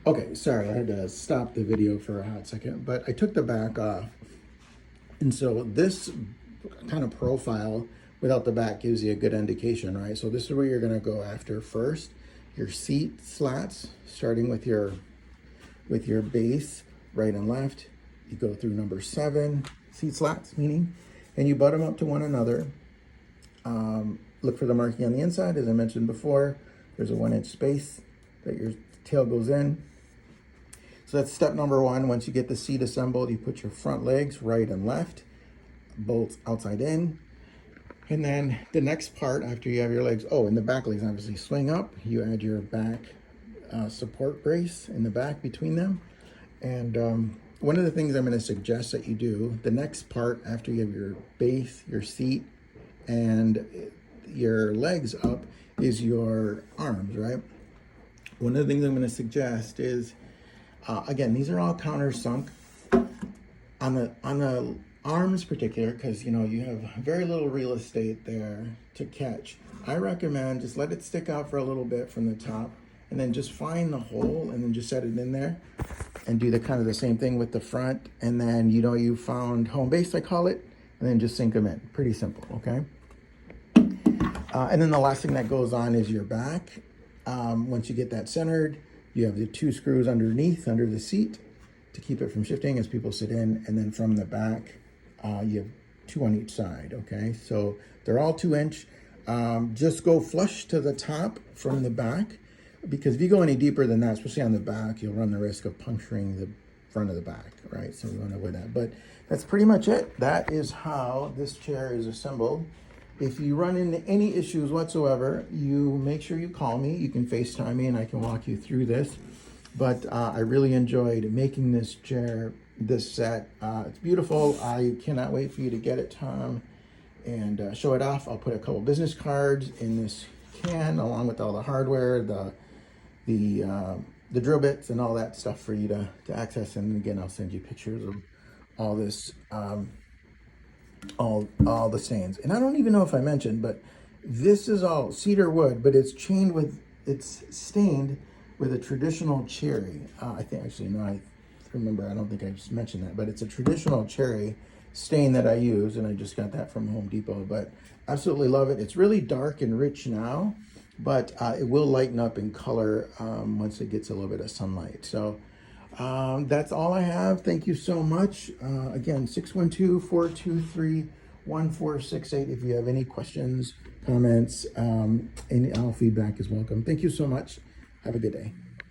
Okay, sorry, I had to stop the video for a hot second, but I took the back off. And so this kind of profile without the back gives you a good indication, right? So this is where you're gonna go after first. Your seat slats, starting with your base, right and left. You go through number 7, seat slats, meaning, and you butt them up to one another. Look for the marking on the inside. As I mentioned before, there's a 1-inch space that your tail goes in. So that's step number 1. Once you get the seat assembled, you put your front legs right and left, bolts outside in. And then the next part, after you have your legs, and the back legs obviously swing up, you add your back support brace in the back between them. And one of the things I'm going to suggest that you do, the next part after you have your base, your seat, and your legs up is your arms, right? One of the things I'm going to suggest is, again, these are all countersunk. On the arms particular, because you have very little real estate there to catch, I recommend just let it stick out for a little bit from the top, and then just find the hole and then just set it in there, and do the kind of the same thing with the front. And then you found home base, I call it, and then just sink them in. Pretty simple, okay? And then the last thing that goes on is your back. Once you get that centered, you have the 2 screws underneath, under the seat, to keep it from shifting as people sit in. And then from the back, you have 2 on each side, okay? So they're all 2-inch. Just go flush to the top from the back, because if you go any deeper than that, especially on the back, you'll run the risk of puncturing the front of the back, right? So we want to avoid that. But that's pretty much it. That is how this chair is assembled. If you run into any issues whatsoever, you make sure you call me. You can FaceTime me and I can walk you through this. But I really enjoyed making this chair, this set. It's beautiful. I cannot wait for you to get it, Tom, and show it off. I'll put a couple business cards in this can along with all the hardware, the drill bits and all that stuff for you to access. And again, I'll send you pictures of all this, all the stains. And I don't even know if I mentioned, but this is all cedar wood, but it's stained with a traditional cherry. I think, actually, no, I remember, I don't think I just mentioned that, but it's a traditional cherry stain that I use, and I just got that from Home Depot. But absolutely love it. It's really dark and rich now, but it will lighten up in color once it gets a little bit of sunlight. So that's all I have. Thank you so much. Again, 612-423-1468. If you have any questions, comments, any all feedback is welcome. Thank you so much. Have a good day.